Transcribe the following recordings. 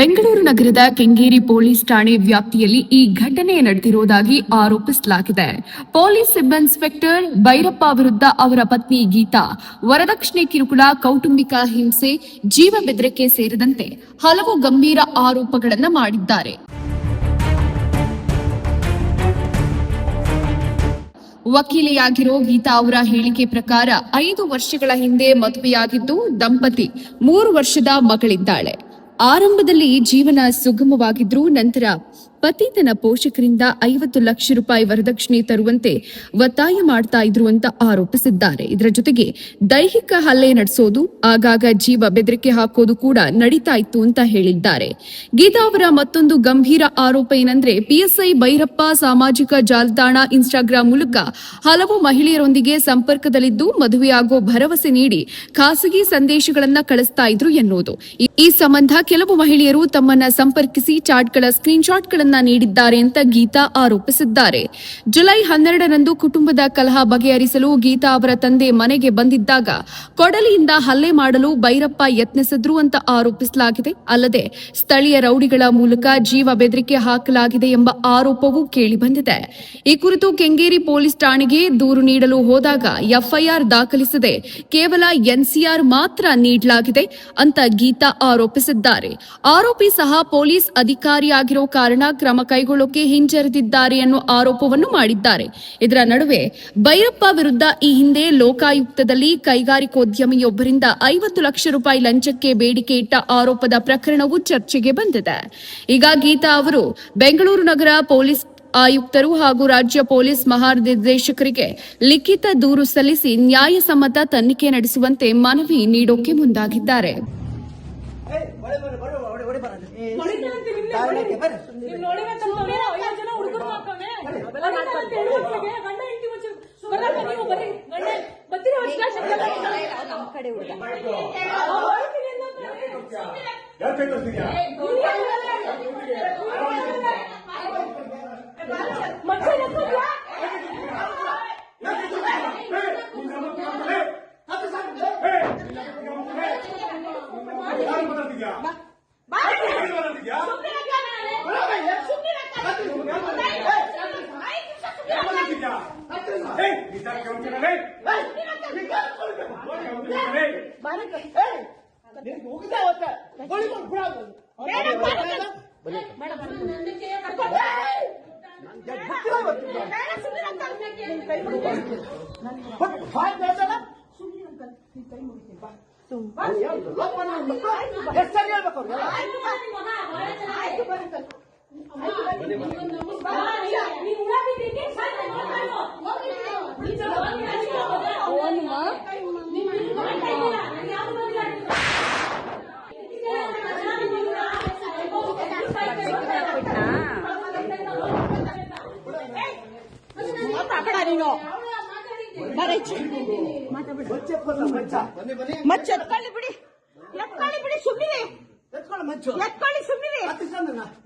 ಬೆಂಗಳೂರು ನಗರದ ಕೆಂಗೇರಿ ಪೊಲೀಸ್ ಠಾಣೆ ವ್ಯಾಪ್ತಿಯಲ್ಲಿ ಈ ಘಟನೆ ನಡೆದಿರುವುದಾಗಿ ಆರೋಪಿಸಲಾಗಿದೆ. ಪೊಲೀಸ್ ಸಬ್ ಇನ್ಸ್ಪೆಕ್ಟರ್ ಭೈರಪ್ಪ ವಿರುದ್ಧ ಅವರ ಪತ್ನಿ ಗೀತಾ ವರದಕ್ಷಿಣೆ ಕಿರುಕುಳ, ಕೌಟುಂಬಿಕ ಹಿಂಸೆ, ಜೀವ ಬೆದರಿಕೆ ಸೇರಿದಂತೆ ಹಲವು ಗಂಭೀರ ಆರೋಪಗಳನ್ನು ಮಾಡಿದ್ದಾರೆ. ವಕೀಲೆಯಾಗಿರೋ ಗೀತಾ ಅವರ ಹೇಳಿಕೆ ಪ್ರಕಾರ 5 ವರ್ಷಗಳ ಹಿಂದೆ ಮದುವೆಯಾಗಿದ್ದು ದಂಪತಿ 3 ವರ್ಷದ ಮಗಳಿದ್ದಾಳೆ. ಆರಂಭದಲ್ಲಿ ಜೀವನ ಸುಗಮವಾಗಿದ್ರು ನಂತರ ಪತಿ ತನ್ನ ಪೋಷಕರಿಂದ 50 ಲಕ್ಷ ರೂಪಾಯಿ ವರದಕ್ಷಿಣೆ ತರುವಂತೆ ಒತ್ತಾಯ ಮಾಡ್ತಾ ಇದ್ರು ಅಂತ ಆರೋಪಿಸಿದ್ದಾರೆ. ಇದರ ಜೊತೆಗೆ ದೈಹಿಕ ಹಲ್ಲೆ ನಡೆಸೋದು, ಆಗಾಗ ಜೀವ ಬೆದರಿಕೆ ಹಾಕೋದು ಕೂಡ ನಡೀತಾ ಇತ್ತು ಅಂತ ಹೇಳಿದ್ದಾರೆ. ಗೀತಾ ಅವರ ಮತ್ತೊಂದು ಗಂಭೀರ ಆರೋಪ ಏನಂದ್ರೆ, ಪಿಎಸ್ಐ ಭೈರಪ್ಪ ಸಾಮಾಜಿಕ ಜಾಲತಾಣ ಇನ್ಸ್ಟಾಗ್ರಾಂ ಮೂಲಕ ಹಲವು ಮಹಿಳೆಯರೊಂದಿಗೆ ಸಂಪರ್ಕದಲ್ಲಿದ್ದು ಮದುವೆಯಾಗೋ ಭರವಸೆ ನೀಡಿ ಖಾಸಗಿ ಸಂದೇಶಗಳನ್ನ ಕಳಿಸ್ತಾ ಇದ್ರು ಎನ್ನುವುದು. ಈ ಸಂಬಂಧ ಕೆಲವು ಮಹಿಳೆಯರು ತಮ್ಮನ್ನ ಸಂಪರ್ಕಿಸಿ ಚಾಟ್ಗಳ ಸ್ಕ್ರೀನ್ಶಾಟ್ಗಳನ್ನು ನೀಡಿದ್ದಾರೆ ಅಂತ ಗೀತಾ ಆರೋಪಿಸಿದ್ದಾರೆ. ಜುಲೈ 12ರಂದು ಕುಟುಂಬದ ಕಲಹ ಬಗೆಹರಿಸಲು ಗೀತಾ ಅವರ ತಂದೆ ಮನೆಗೆ ಬಂದಿದ್ದಾಗ ಕೊಡಲಿಯಿಂದ ಹಲ್ಲೆ ಮಾಡಲು ಭೈರಪ್ಪ ಯತ್ನಿಸಿದ್ರು ಅಂತ ಆರೋಪಿಸಲಾಗಿದೆ. ಅಲ್ಲದೆ ಸ್ಥಳೀಯ ರೌಡಿಗಳ ಮೂಲಕ ಜೀವ ಬೆದರಿಕೆ ಹಾಕಲಾಗಿದೆ ಎಂಬ ಆರೋಪವೂ ಕೇಳಿಬಂದಿದೆ. ಈ ಕುರಿತು ಕೆಂಗೇರಿ ಪೊಲೀಸ್ ಠಾಣೆಗೆ ದೂರು ನೀಡಲು ಹೋದಾಗ ಎಫ್ಐಆರ್ ದಾಖಲಿಸದೆ ಕೇವಲ ಎನ್ಸಿಆರ್ ಮಾತ್ರ ನೀಡಲಾಗಿದೆ ಅಂತ ಗೀತಾ ಆರೋಪಿಸಿದ್ದಾರೆ. ಆರೋಪಿ ಸಹ ಪೊಲೀಸ್ ಅಧಿಕಾರಿಯಾಗಿರೋ ಕಾರಣ ಕ್ರಮ ಕೈಗೊಳ್ಳೋಕೆ ಹಿಂಜರಿದಿದ್ದಾರೆ ಅನ್ನೋ ಆರೋಪವನ್ನು ಮಾಡಿದ್ದಾರೆ. ಇದರ ನಡುವೆ ಭೈರಪ್ಪ ವಿರುದ್ಧ ಈ ಹಿಂದೆ ಲೋಕಾಯುಕ್ತದಲ್ಲಿ ಕೈಗಾರಿಕೋದ್ಯಮಿಯೊಬ್ಬರಿಂದ 50 ಲಕ್ಷ ರೂಪಾಯಿ ಲಂಚಕ್ಕೆ ಬೇಡಿಕೆ ಇಟ್ಟ ಆರೋಪದ ಪ್ರಕರಣವು ಚರ್ಚೆಗೆ ಬಂದಿದೆ. ಈಗ ಗೀತಾ ಅವರು ಬೆಂಗಳೂರು ನಗರ ಪೊಲೀಸ್ ಆಯುಕ್ತರು ಹಾಗೂ ರಾಜ್ಯ ಪೊಲೀಸ್ ಮಹಾನಿರ್ದೇಶಕರಿಗೆ ಲಿಖಿತ ದೂರು ಸಲ್ಲಿಸಿ ನ್ಯಾಯಸಮ್ಮತ ತನಿಖೆ ನಡೆಸುವಂತೆ ಮನವಿ ನೀಡೋಕೆ ಮುಂದಾಗಿದ್ದಾರೆ.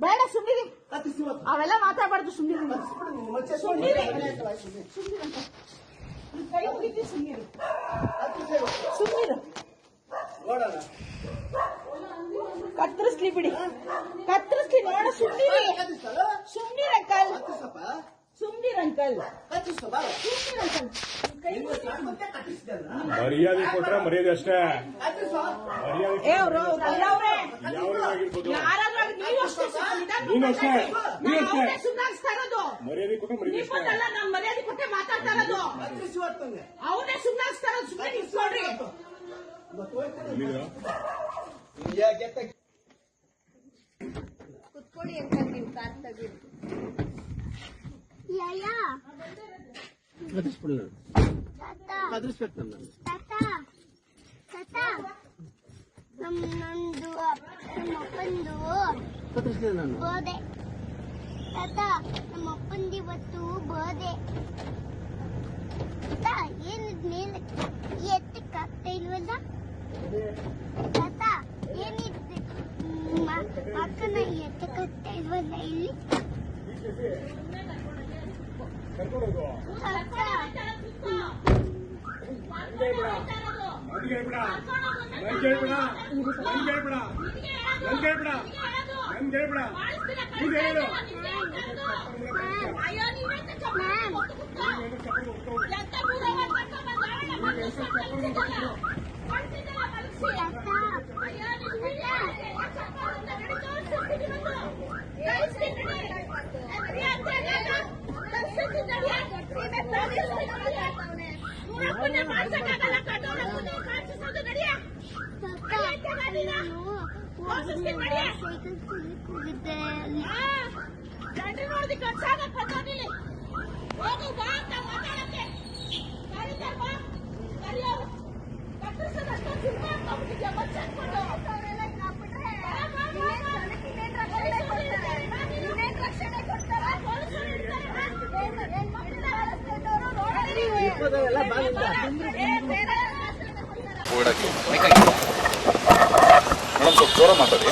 ಬೇಡ ಸುಮ್ಮನೆ ಅವೆಲ್ಲ ಮಾತಾಡಬಾರ್ದು. ಸುಮ್ಮನೆ ಕತ್ತರಿಸ್ಲಿ ಬಿಡಿ, ಕತ್ತರಿಸ್ಲಿ ನೋಡ. ಸುಮ್ಮನೆ ಅಂಕಲ್, ಮರ್ಯಾದೆ ಕೊಟ್ರೆ ಮರ್ಯಾದೆ ಅಷ್ಟೇ. ಮರ್ಯಾದೆ ಕೊಟ್ರೆ ಮರ್ಯಾದೆ ಕೊಟ್ಟೆ ಮಾತಾಡ್ತಾ ಇರೋದು. ಅವನೇ ಸುಮ್ಮನಾಗ್ತಾ ಇರೋದು. ಸುಮ್ಮನೆ ನಿಲ್ಸ್ಕೊಡ್ರಿ. ಕುತ್ಕೊಡಿ ಅಂತ ನೀವು ಕಾರ್ ತೆಗೀರಿ. ನಮ್ಮಪ್ಪಂದು ಬೋದೆ ತಾತ, ನಮ್ಮಪ್ಪಂದು ಇವತ್ತು ಬೋದೆ ತಾತ. ಏನಿದ್ ಮೇಲೆ ಎತ್ತಕ್ಕಾಗ್ತಾ ಇಲ್ವಲ್ಲ ತಾತ? ಏನಿದ್ ಅಕ್ಕನ ಎತ್ತಕ್ಕಾಗ್ತಾ ಇಲ್ವಲ್ಲ ಇಲ್ಲಿ? ನನ್ ಕೇಳ್ಬೇಡ ನಮ್ಗೆ ಹೇಳ್ಬೇಡ. ಮಾಡಿಸ್ತೀರಾ? ನೀನ್ ಹೇಳು. ನಿಮ್ಗೆ ಹೇಳ್ತಾ ಇರೋದು. ಅಯ್ಯೋ, ನೀವೆಂತ ಚಪ್ಪಲಿ ಕೊಟ್ಟು ಎಂತ ಬುಡವ ಕರ್ಕೊಂಡ್ ಬಂದು ಅವಳ ಮಲಗಿಸಿ ಕಳ್ಸಿದ್ದಲ್ಲ. ಕಳ್ಸಿದ್ದಲ್ಲ ಮಲಗಿಸಿ. ಅಯ್ಯೋ, ನೀನ್ ಬಿಡಿ. ಚಪ್ಪಲಿಂದ ಹಿಡಿದು ಸುತ್ತಿಗೆ ಬಂದು. ಕಳ್ಸ್ತೀನಿ ನಡಿ. ನಡಿ ಅಂತ ಹೇಳು. ಕಳ್ಸ್ತೀನಿ ನಡಿ. ನೀವೇ ತೋರಿಸ್ತೀನಿ. ಪುಣ್ಯ ಮಾಡ್ಸಕ್ಕಾಗಲ್ಲ, ಕಣ್ಣೋರ ಪುಣ್ಯ ಕಾಣಿಸೋದು ನಡಿಯ. ಗಂಡ್ರಿ ನೋಡಿದ ಕಳ್ಸಾಗ ಪದ್ದೋದಿಲ್ಲ. ಹೋಗು ಬಾ ಅಂತ ಮಾತಾಡಕ್ಕೆ ಕರೀತಾರೆ ಬಾ. ಕರಿಯವ್ರು ಕತ್ತರಿಸೋದಷ್ಟು ಸಿನಿಮಾ ಹಾಕ್ಬಿಟ್ಟಿದ್ಯಾ ಬಚ್ಚ ಹಾಕ್ಕೊಂಡು. ರಕ್ಷಣೆ ಕೊಡ್ತಾರೆ, ಪೊಲೀಸರು ಇರ್ತಾರೆ. ಏನ್ ಮಾಡಿಲ್ಲ ಮೇಡಮ್ ಸ್ವಲ್ಪ ಜೋರ ಮಾತಾಡಿ.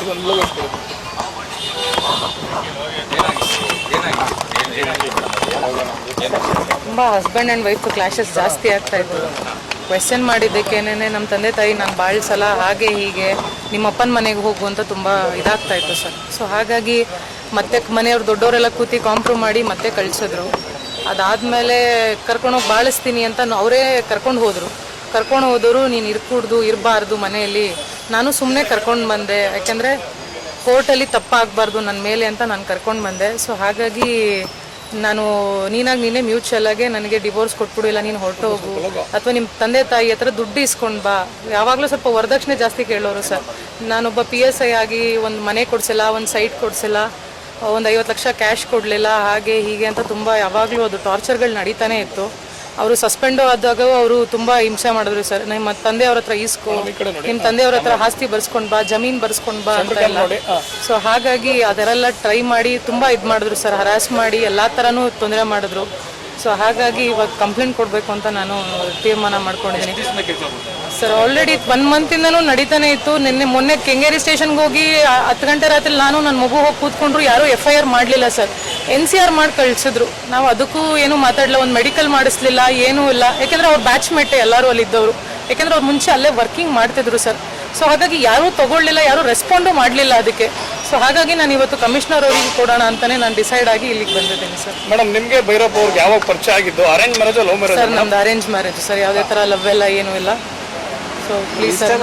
ತುಂಬ ಹಸ್ಬೆಂಡ್ ಆ್ಯಂಡ್ ವೈಫ್ ಕ್ಲಾಶಸ್ ಜಾಸ್ತಿ ಆಗ್ತಾ ಇತ್ತು. ಕ್ವೆಶ್ಚನ್ ಮಾಡಿದ್ದಕ್ಕೇನೆ ನಮ್ಮ ತಂದೆ ತಾಯಿ ನಾನು ಭಾಳ ಸಲ ಹಾಗೆ ಹೀಗೆ ನಿಮ್ಮ ಅಪ್ಪನ ಮನೆಗೆ ಹೋಗು ಅಂತ ತುಂಬ ಇದಾಗ್ತಾ ಇತ್ತು ಸರ್. ಸೊ ಹಾಗಾಗಿ ಮತ್ತೆ ಮನೆಯವ್ರು ದೊಡ್ಡವರೆಲ್ಲ ಕೂತಿ ಕಾಂಪ್ರೂವ್ ಮಾಡಿ ಮತ್ತೆ ಕಳಿಸಿದ್ರು. ಅದಾದಮೇಲೆ ಕರ್ಕೊಂಡೋಗಿ ಬಾಳಿಸ್ತೀನಿ ಅಂತ ಅವರೇ ಕರ್ಕೊಂಡು ಹೋದವರು ನೀನು ಇರಬಾರ್ದು ಮನೆಯಲ್ಲಿ. ನಾನು ಸುಮ್ಮನೆ ಕರ್ಕೊಂಡು ಬಂದೆ, ಯಾಕೆಂದರೆ ಕೋರ್ಟಲ್ಲಿ ತಪ್ಪಾಗಬಾರ್ದು ನನ್ನ ಮೇಲೆ ಅಂತ ನಾನು ಕರ್ಕೊಂಡು ಬಂದೆ. ಸೊ ಹಾಗಾಗಿ ನಾನು ನೀನೇ ಮ್ಯೂಚುವಲ್ ಆಗಿ ನನಗೆ ಡಿವೋರ್ಸ್ ಕೊಟ್ಬಿಡು, ಇಲ್ಲ ನೀನು ಹೊರಟು ಹೋಗು, ಅಥವಾ ನಿಮ್ಮ ತಂದೆ ತಾಯಿ ಹತ್ರ ದುಡ್ಡು ಇಸ್ಕೊಂಡು ಬಾ. ಯಾವಾಗಲೂ ಸ್ವಲ್ಪ ವರದಕ್ಷಿಣೆ ಜಾಸ್ತಿ ಕೇಳೋರು ಸರ್. ನಾನೊಬ್ಬ PSI ಆಗಿ ಒಂದು ಮನೆ ಕೊಡಿಸಿಲ್ಲ, ಒಂದು ಸೈಟ್ ಕೊಡಿಸಿಲ್ಲ, ಒಂದು 50 ಲಕ್ಷ ಕ್ಯಾಶ್ ಕೊಡಲಿಲ್ಲ, ಹಾಗೆ ಹೀಗೆ ಅಂತ ತುಂಬ ಯಾವಾಗಲೂ ಅದು ಟಾರ್ಚರ್ಗಳು ನಡೀತಾನೆ ಇತ್ತು. ಅವರು ಸಸ್ಪೆಂಡು ಆದಾಗ ಅವರು ತುಂಬ ಹಿಂಸೆ ಮಾಡಿದ್ರು ಸರ್. ನಿಮ್ಮ ತಂದೆಯವ್ರ ಹತ್ರ ಈಸ್ಕೊ, ನಿಮ್ಮ ತಂದೆಯವ್ರ ಹತ್ರ ಆಸ್ತಿ ಬರ್ಸ್ಕೊಂಡು ಬಾ, ಜಮೀನು ಬರ್ಸ್ಕೊಂಡು ಬಾ ಅಂತ ಎಲ್ಲ. ಸೊ ಹಾಗಾಗಿ ಅದರೆಲ್ಲ ಟ್ರೈ ಮಾಡಿ ತುಂಬ ಇದು ಮಾಡಿದ್ರು ಸರ್, ಹರಾಸ್ ಮಾಡಿ ಎಲ್ಲ ಥರನೂ ತೊಂದರೆ ಮಾಡಿದ್ರು. ಸೊ ಹಾಗಾಗಿ ಇವಾಗ ಕಂಪ್ಲೇಂಟ್ ಕೊಡಬೇಕು ಅಂತ ನಾನು ತೀರ್ಮಾನ ಮಾಡ್ಕೊಂಡಿದ್ದೀನಿ ಸರ್. ಆಲ್ರೆಡಿ 1 ಮಂತಿಂದನೂ ನಡೀತಾನೆ ಇತ್ತು. ಮೊನ್ನೆ ಕೆಂಗೇರಿ ಸ್ಟೇಷನ್ಗೆ ಹೋಗಿ 10 ಗಂಟೆ ರಾತ್ರಿ ನಾನು ನನ್ನ ಮಗು ಹೋಗಿ ಕೂತ್ಕೊಂಡ್ರು, ಯಾರೂ FIR ಮಾಡಲಿಲ್ಲ ಸರ್. NCR ಮಾಡಿ ಕಳಿಸಿದ್ರು. ನಾವು ಅದಕ್ಕೂ ಏನೂ ಮಾತಾಡಲಿಲ್ಲ, ಒಂದು ಮೆಡಿಕಲ್ ಮಾಡಿಸ್ಲಿಲ್ಲ, ಏನೂ ಇಲ್ಲ. ಯಾಕೆಂದರೆ ಅವ್ರು ಬ್ಯಾಚ್ಮೇಟೆ ಎಲ್ಲರೂ ಅಲ್ಲಿದ್ದವರು, ಯಾಕೆಂದರೆ ಅವ್ರು ಮುಂಚೆ ಅಲ್ಲೇ ವರ್ಕಿಂಗ್ ಮಾಡ್ತಿದ್ರು ಸರ್. ಸೊ ಹಾಗಾಗಿ ಯಾರೂ ತಗೊಳ್ಳಿಲ್ಲ, ಯಾರೂ ರೆಸ್ಪಾಂಡು ಮಾಡಲಿಲ್ಲ ಅದಕ್ಕೆ. ಸೊ ಹಾಗಾಗಿ ನಾನು ಇವತ್ತು ಕಮಿಷನರ್ ಅವರಿಗೆ ಕೊಡೋಣ ಅಂತಾನೆ ನಾನು ಡಿಸೈಡ್ ಆಗಿ ಇಲ್ಲಿಗೆ ಬಂದಿದ್ದೀನಿ ಸರ್. ಮೇಡಮ್, ನಿಮಗೆ ಭೈರಪ್ಪ ಅವ್ರಿಗೆ ಯಾವಾಗ ಪರಿಚಯ ಆಗಿದ್ದು? Arrange marriage love marriage? Sir ನಮ್ದು ಅರೇಂಜ್ ಮ್ಯಾರೇಜ್ ಸರ್, ಯಾವುದೇ ಥರ ಲವ್ ಎಲ್ಲ ಏನೂ ಇಲ್ಲ. So please sir.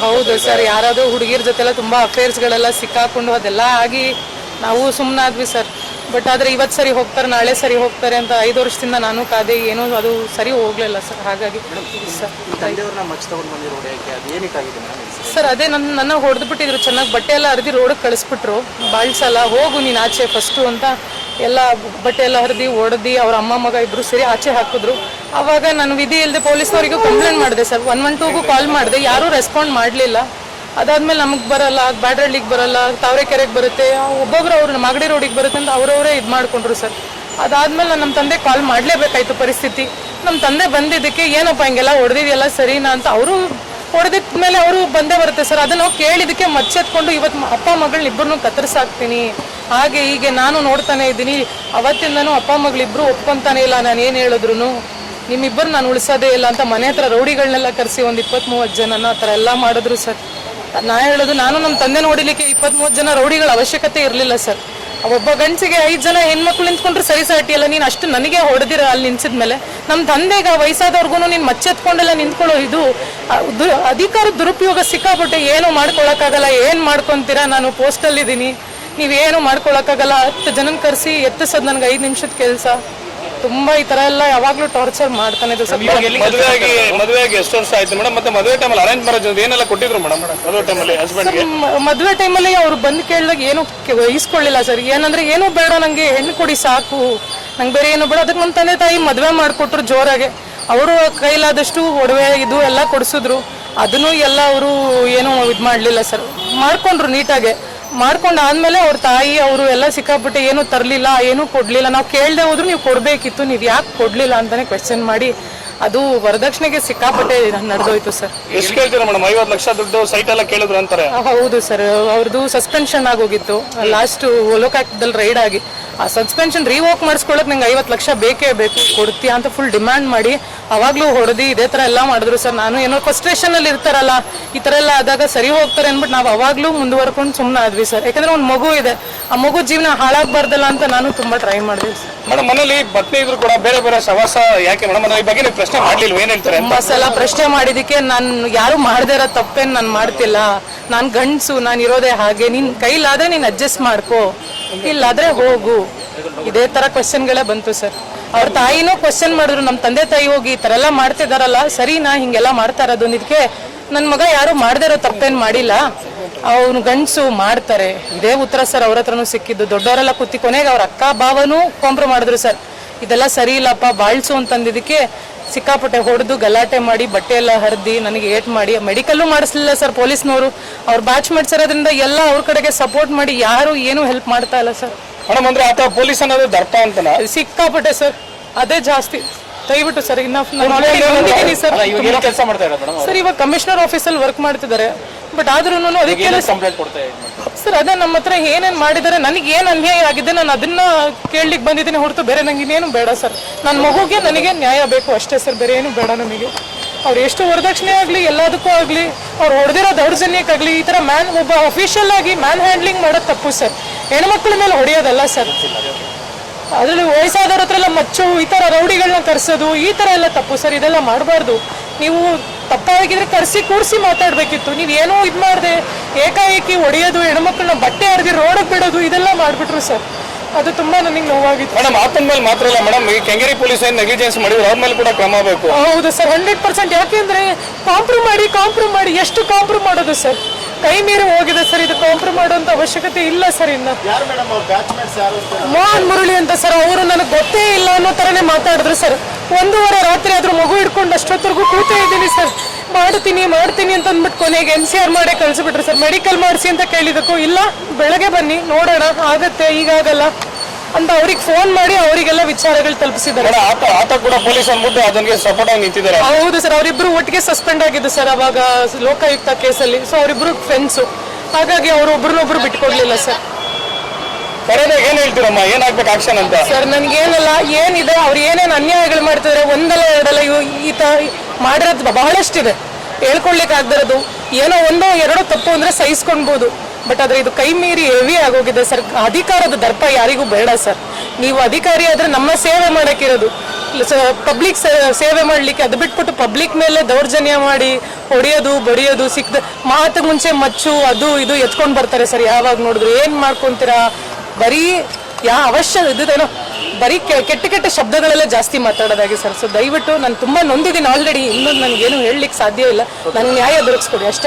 ಹೌದು ಸರ್, ಯಾರಾದರೂ ಹುಡುಗಿರ ಜೊತೆಲ್ಲ ತುಂಬ ಅಫೇರ್ಸ್ಗಳೆಲ್ಲ ಸಿಕ್ಕಾಕೊಂಡು ಅದೆಲ್ಲ ಆಗಿ ನಾವು ಸುಮ್ಮನಾದ್ವಿ ಸರ್. ಬಟ್ ಆದರೆ ಇವತ್ತು ಸರಿ ಹೋಗ್ತಾರೆ, ನಾಳೆ ಸರಿ ಹೋಗ್ತಾರೆ ಅಂತ 5 ವರ್ಷದಿಂದ ನಾನು ಕಾದೆ, ಏನೋ ಅದು ಸರಿ ಹೋಗಲಿಲ್ಲ ಸರ್. ಹಾಗಾಗಿ ಸರ್ ಅದೇ ನನ್ನ ಹೊಡೆದ್ಬಿಟ್ಟಿದ್ರು ಚೆನ್ನಾಗಿ, ಬಟ್ಟೆ ಎಲ್ಲ ಹರಿದು ರೋಡಿಗೆ ಕಳಿಸ್ಬಿಟ್ರು. ಭಾಳ ಸಲ ಹೋಗು ನೀನು ಆಚೆ ಫಸ್ಟು ಅಂತ ಎಲ್ಲ ಬಟ್ಟೆ ಎಲ್ಲ ಹರಿದು ಹೊಡೆದು ಅವ್ರ ಅಮ್ಮ ಮಗ ಇಬ್ಬರು ಸೇರಿ ಆಚೆ ಹಾಕಿದ್ರು. ಆವಾಗ ನಾನು ವಿಧಿ ಇಲ್ಲದೆ ಪೊಲೀಸ್ನವರಿಗೂ ಕಂಪ್ಲೇಂಟ್ ಮಾಡಿದೆ ಸರ್. 112ಗೂ ಕಾಲ್ ಮಾಡಿದೆ, ಯಾರೂ ರೆಸ್ಪಾಂಡ್ ಮಾಡಲಿಲ್ಲ. ಅದಾದ್ಮೇಲೆ ನಮಗೆ ಬರಲ್ಲ, ಬ್ಯಾಡ್ರಳ್ಳಿಗೆ ಬರಲ್ಲ, ತಾವರೆಕೆರೆಗೆ ಬರುತ್ತೆ, ಒಬ್ಬೊಬ್ರು ಅವ್ರು ಮಾಗಡಿ ರೋಡಿಗೆ ಬರುತ್ತೆ ಅಂತ ಅವರವರೇ ಇದು ಮಾಡಿಕೊಂಡ್ರು ಸರ್. ಅದಾದ್ಮೇಲೆ ನಮ್ಮ ತಂದೆ ಕಾಲ್ ಮಾಡಲೇಬೇಕಾಯ್ತು ಪರಿಸ್ಥಿತಿ. ನಮ್ಮ ತಂದೆ ಬಂದಿದ್ದಕ್ಕೆ ಏನಪ್ಪ ಹಿಂಗೆಲ್ಲ ಹೊಡೆದಿದೆಯಲ್ಲ ಸರಿನಾ ಅಂತ, ಅವರು ಹೊಡೆದಿದ್ದ ಮೇಲೆ ಅವರು ಬಂದೇ ಬರುತ್ತೆ ಸರ್. ಅದನ್ನು ಕೇಳಿದಕ್ಕೆ ಮಚ್ಚೆತ್ಕೊಂಡು ಇವತ್ತು ಅಪ್ಪ ಮಗಳನ್ನ ಇಬ್ಬರನ್ನೂ ಕತ್ತರಿಸಾಕ್ತೀನಿ, ಹಾಗೆ ಹೀಗೆ ನಾನು ನೋಡ್ತಾನೆ ಇದ್ದೀನಿ. ಅವತ್ತಿಂದನೂ ಅಪ್ಪ ಮಗಳಿಬ್ರು ಒಪ್ಕೊಂತಾನೆ ಇಲ್ಲ, ನಾನು ಏನು ಹೇಳಿದ್ರು ನಿಮ್ಮಿಬ್ಬರು ನಾನು ಉಳಿಸೋದೇ ಇಲ್ಲ ಅಂತ ಮನೆ ಹತ್ರ ರೌಡಿಗಳನ್ನೆಲ್ಲ ಕರೆಸಿ ಒಂದು 20-30 ಜನನ ಆ ಥರ ಎಲ್ಲ ಮಾಡಿದ್ರು ಸರ್. ನಾ ಹೇಳೋದು, ನಾನು ನಮ್ಮ ತಂದೆ ನೋಡಿಲಿಕ್ಕೆ 20-30 ಜನ ರೌಡಿಗಳ ಅವಶ್ಯಕತೆ ಇರಲಿಲ್ಲ ಸರ್. ಒಬ್ಬ ಗಂಡಸಿಗೆ 5 ಜನ ಹೆಣ್ಮಕ್ಳು ನಿಂತ್ಕೊಂಡ್ರೆ ಸರಿ ಸಾಟಿಯಲ್ಲ, ನೀನು ಅಷ್ಟು ನನಗೆ ಹೊಡೆದಿರ ಅಲ್ಲಿ ನಿಲ್ಸಿದ್ಮೇಲೆ. ನಮ್ಮ ತಂದೆಗೆ ವಯಸ್ಸಾದವ್ರಿಗೂ ನೀನು ಮಚ್ಚೆತ್ಕೊಂಡೆಲ್ಲ ನಿಂತ್ಕೊಳ್ಳೋ ಇದು ಅಧಿಕಾರ ದುರುಪಯೋಗ ಸಿಕ್ಕಾಬಿಟ್ಟೆ. ಏನೂ ಮಾಡ್ಕೊಳಕ್ಕಾಗಲ್ಲ, ಏನು ಮಾಡ್ಕೊತೀರಾ, ನಾನು ಪೋಸ್ಟಲ್ಲಿದ್ದೀನಿ, ನೀವೇನು ಮಾಡ್ಕೊಳಕ್ಕಾಗಲ್ಲ. 10 ಜನನ ಕರೆಸಿ ಎತ್ತಿಸೋದು ನನಗೆ 5 ನಿಮಿಷದ ಕೆಲಸ. ತುಂಬಾ ಈ ತರ ಎಲ್ಲ ಯಾವಾಗ್ಲೂ ಟಾರ್ಚರ್ ಮಾಡ್ತಾನೆ ಇದೆ ಸರ್. ಮದುವೆಯಾಗಿ ಎಷ್ಟು ವರ್ಷ ಆಯ್ತು ಮೇಡಮ್? ಮತ್ತೆ ಮದುವೆ ಟೈಮಲ್ಲಿ ಅರೇಂಜ್ ಮ್ಯಾರೇಜ್ ಏನೆಲ್ಲ ಕೊಟ್ಟಿದ್ರು ಮೇಡಮ್? ಮದುವೆ ಟೈಮಲ್ಲಿ ಹಸ್ಬೆಂಡ್ಗೆ ಮದುವೆ ಟೈಮಲ್ಲಿ ಅವ್ರು ಬಂದು ಕೇಳಿದಾಗ ಏನು ಇಸ್ಕೊಳ್ಳಿಲ್ಲ ಸರ್. ಏನಂದ್ರೆ ಏನೂ ಬೇಡ, ನಂಗೆ ಹೆಣ್ಣು ಕೊಡಿ ಸಾಕು, ನಂಗೆ ಬೇರೆ ಏನು ಬೇಡ. ಅದಕ್ಕೆ ನಮ್ಮ ತಂದೆ ತಾಯಿ ಮದುವೆ ಮಾಡಿಕೊಟ್ರು ಜೋರಾಗೆ. ಅವರು ಕೈಲಾದಷ್ಟು ಒಡವೆ ಇದು ಎಲ್ಲ ಕೊಡಿಸಿದ್ರು. ಅದನ್ನು ಎಲ್ಲ ಅವರು ಏನೂ ಇದು ಮಾಡಲಿಲ್ಲ ಸರ್. ಮಾಡ್ಕೊಂಡ್ರು ನೀಟಾಗೆ. ಮಾಡ್ಕೊಂಡಾದ್ಮೇಲೆ ಅವ್ರ ತಾಯಿ ಅವರು ಎಲ್ಲ ಸಿಕ್ಕಾಪಟ್ಟೆ ಏನೂ ತರಲಿಲ್ಲ, ಏನೂ ಕೊಡಲಿಲ್ಲ. ನಾವು ಕೇಳದೆ ಹೋದ್ರು ನೀವು ಕೊಡಬೇಕಿತ್ತು, ನೀವು ಯಾಕೆ ಕೊಡಲಿಲ್ಲ ಅಂತಾನೆ ಕ್ವೆಶ್ಚನ್ ಮಾಡಿ ಅದು ವರದಕ್ಷಿಣೆಗೆ ಸಿಕ್ಕಾಪಟ್ಟೆ ನಡೆದೋಯ್ತು ಸರ್. ಎಷ್ಟು ಕೇಳ್ತೀರಾ ಮೇಡಮ್? 50 ಲಕ್ಷ ದುಡ್ಡು ಸೈಟ್ ಎಲ್ಲ ಕೇಳಿದ್ರು ಅಂತಾರೆ. ಹೌದು ಸರ್, ಅವ್ರದ್ದು ಸಸ್ಪೆನ್ಷನ್ ಆಗೋಗಿತ್ತು ಲಾಸ್ಟ್ ಲೋಕಾಯುಕ್ತದಲ್ಲಿ ರೈಡ್ ಆಗಿ. ಆ ಸಸ್ಪೆನ್ಷನ್ ರಿವೋಕ್ ಮಾಡಿಸ್ಕೊಳ್ಳೋಕೆ ನಂಗೆ 50 ಲಕ್ಷ ಬೇಕೇ ಬೇಕು, ಕೊಡ್ತೀಯಾ ಅಂತ ಫುಲ್ ಡಿಮ್ಯಾಂಡ್ ಮಾಡಿ ಅವಾಗಲೂ ಹೊಡೆದು ಇದೇ ಥರ ಎಲ್ಲ ಮಾಡಿದ್ರು ಸರ್. ನಾನು ಏನೋ ಫ್ರಸ್ಟ್ರೇಷನಲ್ಲಿ ಇರ್ತಾರಲ್ಲ, ಈ ಥರ ಎಲ್ಲ ಆದಾಗ ಸರಿ ಹೋಗ್ತಾರೆ ಅಂದ್ಬಿಟ್ಟು ನಾವು ಅವಾಗಲೂ ಮುಂದುವರ್ಕೊಂಡು ಸುಮ್ಮನೆ ಆದ್ವಿ ಸರ್. ಯಾಕಂದ್ರೆ ಒಂದು ಮಗು ಇದೆ, ಆ ಮಗು ಜೀವನ ಹಾಳಾಗಬಾರ್ದಲ್ಲ ಅಂತ ನಾನು ತುಂಬ ಟ್ರೈ ಮಾಡಿದೆ ಸರ್. ಮೇಡಮ್ ಮನೇಲಿ ಪತ್ನಿ ಇದ್ರು ಕೂಡ ಬೇರೆ ಬೇರೆ ಸವಾಸ ಯಾಕೆ ಮೇಡಮ್? ಈ ಬಗ್ಗೆ ನೀವು ಪ್ರಶ್ನೆ ಮಾಡ್ಲಿಲ್ವ? ಏನ್ ಹೇಳ್ತಾರೆ? ತುಂಬ ಸಲ ಪ್ರಶ್ನೆ ಮಾಡಿದ್ದಕ್ಕೆ ನಾನು ಯಾರು ಮಾಡದೇ ಇರೋ ತಪ್ಪೇನು ನಾನು ಮಾಡ್ತಿಲ್ಲ, ನಾನು ಗಂಡಸು, ನಾನು ಇರೋದೇ ಹಾಗೆ, ನಿನ್ನ ಕೈಲಾದ್ರೆ ನೀನು ಅಡ್ಜಸ್ಟ್ ಮಾಡ್ಕೋ, ಇಲ್ಲಾದ್ರೆ ಹೋಗು, ಇದೇ ಥರ ಕ್ವಶನ್ಗಳೇ ಬಂತು ಸರ್. ಅವ್ರ ತಾಯಿನೂ ಕ್ವಶನ್ ಮಾಡಿದ್ರು, ನಮ್ಮ ತಂದೆ ತಾಯಿ ಹೋಗಿ ಈ ಥರ ಎಲ್ಲ ಮಾಡ್ತಿದಾರಲ್ಲ, ಸರಿನಾ ಹಿಂಗೆಲ್ಲ ಮಾಡ್ತಾ ಇರೋದು? ಇದಕ್ಕೆ ನನ್ನ ಮಗ ಯಾರು ಮಾಡದೇ ಇರೋ ತಪ್ಪೇನು ಮಾಡಿಲ್ಲ, ಅವನು ಗಂಡಸು ಮಾಡ್ತಾರೆ, ಇದೇ ಉತ್ತರ ಸರ್ ಅವ್ರ ಹತ್ರನೂ ಸಿಕ್ಕಿದ್ದು. ದೊಡ್ಡವರೆಲ್ಲ ಕೂತಿ ಕೊನೆಗೆ ಅವ್ರ ಅಕ್ಕ ಭಾವನೂ ಕಾಂಪ್ರಮೈಸ್ ಮಾಡಿದ್ರು ಸರ್, ಇದೆಲ್ಲ ಸರಿ ಇಲ್ಲಪ್ಪ ಬಾಳ್ಸು ಅಂತಂದಿದ್ದಕ್ಕೆ ಸಿಕ್ಕಾಪಟ್ಟೆ ಹೊಡೆದು ಗಲಾಟೆ ಮಾಡಿ ಬಟ್ಟೆ ಎಲ್ಲ ಹರಿದು ನನಗೆ ಏಟ್ ಮಾಡಿ ಮೆಡಿಕಲ್ಲು ಮಾಡಿಸ್ಲಿಲ್ಲ ಸರ್ ಪೊಲೀಸ್ನವರು. ಅವ್ರು ಬ್ಯಾಚ್ ಮಾಡಿಸಿರೋದ್ರಿಂದ ಎಲ್ಲ ಅವ್ರ ಕಡೆಗೆ ಸಪೋರ್ಟ್ ಮಾಡಿ ಯಾರು ಏನು ಹೆಲ್ಪ್ ಮಾಡ್ತಾ ಇಲ್ಲ ಸರ್. ಮೇಡಮ್ ಅಂದ್ರೆ ಆತ ಪೊಲೀಸ್ ಅನ್ನೋದು ದರ್ಪ ಅಂತನಾ? ಸಿಕ್ಕಾಪಟ್ಟೆ ಸರ್, ಅದೇ ಜಾಸ್ತಿ. ದಯವಿಟ್ಟು ಸರ್, ಇನ್ನು ನಾನು ಸರ್ ಕೆಲಸ ಮಾಡ್ತಾ ಇರೋದು ಸರ್ ಇವಾಗ ಕಮಿಷನರ್ ಆಫೀಸಲ್ಲಿ ವರ್ಕ್ ಮಾಡ್ತಿದ್ದಾರೆ. ಬಟ್ ಆದ್ರೂ ಅದಕ್ಕೆ ಕಂಪ್ಲೇಂಟ್ ಕೊಡ್ತಾ ಸರ್ ಅದೇ ನಮ್ಮ ಹತ್ರ ಏನೇನು ಮಾಡಿದ್ದಾರೆ, ನನಗೆ ಏನು ಅನ್ಯಾಯ ಆಗಿದೆ ನಾನು ಅದನ್ನ ಕೇಳಲಿಕ್ಕೆ ಬಂದಿದ್ದೀನಿ ಹೊರತು ಬೇರೆ ನಂಗೆ ಇನ್ನೇನು ಬೇಡ ಸರ್. ನನ್ನ ಮಗುಗೆ ನನಗೆ ನ್ಯಾಯ ಬೇಕು ಅಷ್ಟೇ ಸರ್, ಬೇರೆ ಏನು ಬೇಡ ನಮಗೆ. ಅವ್ರು ಎಷ್ಟು ವರದಕ್ಷಿಣೆ ಆಗಲಿ ಎಲ್ಲದಕ್ಕೂ ಆಗಲಿ, ಅವ್ರು ಹೊಡೆದಿರೋ ದೌರ್ಜನ್ಯಕ್ಕಾಗಲಿ, ಈ ಥರ ಒಬ್ಬ ಅಫಿಷಿಯಲ್ ಆಗಿ ಮ್ಯಾನ್ ಹ್ಯಾಂಡ್ಲಿಂಗ್ ಮಾಡೋದು ತಪ್ಪು ಸರ್. ಹೆಣ್ಮಕ್ಳ ಮೇಲೆ ಹೊಡೆಯೋದಲ್ಲ ಸರ್. ಅದರಲ್ಲಿ ವಯಸ್ಸಾದವ್ರ ಹತ್ರ ಎಲ್ಲ ಮಚ್ಚು, ಈ ಥರ ರೌಡಿಗಳನ್ನ ಕರೆಸೋದು, ಈ ಥರ ಎಲ್ಲ ತಪ್ಪು ಸರ್. ಇದೆಲ್ಲ ಮಾಡಬಾರ್ದು. ನೀವು ತಪ್ಪಾಗಿದ್ರೆ ಕರೆಸಿ ಕೂರಿಸಿ ಮಾತಾಡಬೇಕಿತ್ತು. ನೀವೇನೋ ಇದು ಮಾಡಿದೆ ಏಕಾಏಕಿ ಹೊಡೆಯೋದು, ಹೆಣ್ಮಕ್ಳನ್ನ ಬಟ್ಟೆ ಹರಿದು ರೋಡಿಗೆ ಬಿಡೋದು, ಇದೆಲ್ಲ ಮಾಡಿಬಿಟ್ರು ಸರ್. ಅದು ತುಂಬಾ ನನಗೆ ನೋವಾಗಿತ್ತು ಮೇಡಮ್. ಆತನ ಮೇಲೆ ಮಾತ್ರ ಅಲ್ಲ ಮೇಡಮ್, ಈ ಕೆಂಗೇರಿ ಪೊಲೀಸ್ ಏನು ನೆಗ್ಲಿಜೆನ್ಸ್ ಮಾಡಿದ್ರು ಅವ್ರ ಮೇಲೆ ಕೂಡ ಕ್ರಮ ಬೇಕು. ಹೌದು ಸರ್, 100%. ಯಾಕೆಂದ್ರೆ ಕಾಂಪ್ರಮೈಸ್ ಮಾಡಿ ಎಷ್ಟು ಕಾಂಪ್ರಮೈಸ್ ಮಾಡೋದು ಸರ್, ಕೈ ಮೀರಿ ಹೋಗಿದೆ ಸರ್. ಇದು ಕಾಂಪ್ರಮೈಸ್ ಮಾಡೋಂಥ ಅವಶ್ಯಕತೆ ಇಲ್ಲ ಸರ್. ಇನ್ನು ಮೋಹನ್ ಮುರಳಿ ಅಂತ ಸರ್, ಅವರು ನನಗೆ ಗೊತ್ತೇ ಇಲ್ಲ ಅನ್ನೋ ಥರನೇ ಮಾತಾಡಿದ್ರು ಸರ್. 1:30 ರಾತ್ರಿ ಆದ್ರೂ ಮಗು ಹಿಡ್ಕೊಂಡು ಅಷ್ಟೊತ್ತರೆಗೂ ಕೂತೇ ಇದ್ದೀನಿ ಸರ್. ಮಾಡ್ತೀನಿ ಅಂತ ಅಂದ್ಬಿಟ್ಟು ಕೊನೆಗೆ NCR ಮಾಡೇ ಕಳಿಸ್ಬಿಟ್ರು ಸರ್. ಮೆಡಿಕಲ್ ಮಾಡಿಸಿ ಅಂತ ಕೇಳಿದಕ್ಕೂ ಇಲ್ಲ ಬೆಳಗ್ಗೆ ಬನ್ನಿ ನೋಡೋಣ ಆಗತ್ತೆ, ಈಗಾಗಲ್ಲ ಅಂತ ಅವ್ರಿಗೆ ಫೋನ್ ಮಾಡಿ ಅವರಿಗೆಲ್ಲ ವಿಚಾರಗಳು ತಲುಪಿಸಿದ್ದಾರೆ. ಆತ ಕೂಡ ಪೊಲೀಸ್ ಅಂದ್ಬಿಟ್ಟು ಅದಕ್ಕೆ ಸಪೋರ್ಟ್ ಆಗಿ ನಿಂತಿದ್ದಾರೆ. ಹೌದು ಸರ್, ಅವರಿಬ್ರು ಒಟ್ಟಿಗೆ ಸಸ್ಪೆಂಡ್ ಆಗಿದ್ದು ಸರ್ ಅವಾಗ ಲೋಕಾಯುಕ್ತ ಕೇಸಲ್ಲಿ. ಸೊ ಅವರಿಬ್ರು ಫ್ರೆಂಡ್ಸು, ಹಾಗಾಗಿ ಅವರು ಒಬ್ರನ್ನೊಬ್ರು ಬಿಟ್ಕೊಡ್ಲಿಲ್ಲ ಸರ್. ಕರೆದಾಗ ಏನ್ ಹೇಳ್ತೀರಮ್ಮ, ಏನಾಗ್ಬೇಕು ಆಕ್ಷನ್ ಅಂತ? ಸರ್ ನನಗೇನಲ್ಲ, ಏನಿದೆ ಅವ್ರು ಏನೇನು ಅನ್ಯಾಯಗಳು ಮಾಡ್ತಿದ್ದಾರೆ, ಒಂದಲ್ಲ ಎರಡಲ್ಲ, ಈತ ಮಾಡಿರೋದು ಬಹಳಷ್ಟಿದೆ, ಹೇಳ್ಕೊಳ್ಲಿಕ್ಕೆ ಆಗದಿರೋದು. ಏನೋ ಒಂದೋ ಎರಡೋ ತಪ್ಪು ಅಂದ್ರೆ ಸಹಿಸ್ಕೊಳ್ಬೋದು, ಬಟ್ ಆದ್ರೆ ಇದು ಕೈ ಮೀರಿ ಹೆವಿ ಆಗೋಗಿದೆ ಸರ್. ಅಧಿಕಾರದ ದರ್ಪ ಯಾರಿಗೂ ಬೇಡ ಸರ್. ನೀವು ಅಧಿಕಾರಿ ಆದ್ರೆ ನಮ್ಮ ಸೇವೆ ಮಾಡಕ್ಕಿರೋದು, ಪಬ್ಲಿಕ್ ಸೇವೆ ಮಾಡ್ಲಿಕ್ಕೆ. ಅದು ಬಿಟ್ಬಿಟ್ಟು ಪಬ್ಲಿಕ್ ಮೇಲೆ ದೌರ್ಜನ್ಯ ಮಾಡಿ ಹೊಡೆಯೋದು ಬಡಿಯೋದು, ಸಿಕ್ದ ಮಾತು ಮುಂಚೆ ಮಚ್ಚು ಅದು ಇದು ಎತ್ಕೊಂಡು ಬರ್ತಾರೆ ಸರ್. ಯಾವಾಗ ನೋಡಿದ್ರು ಏನ್ ಮಾಡ್ಕೊಂತೀರಾ, ಬರೀ ಅವಶ್ಯ ಇದ್ದೇನೋ ಬರೀ ಕೆಟ್ಟ ಶಬ್ದಗಳೆಲ್ಲ ಜಾಸ್ತಿ ಮಾತಾಡೋದಾಗಿ ಸರ್. ಸೊ ದಯವಿಟ್ಟು ನಾನು ತುಂಬಾ ನೊಂದಿದ್ದೀನಿ ಆಲ್ರೆಡಿ. ಇನ್ನೊಂದು ನನಗೇನು ಹೇಳಲಿಕ್ಕೆ ಸಾಧ್ಯ ಇಲ್ಲ. ನನಗೆ ನ್ಯಾಯ ದೊರಕಿಸ್ಕೊಡಿ ಅಷ್ಟೇ.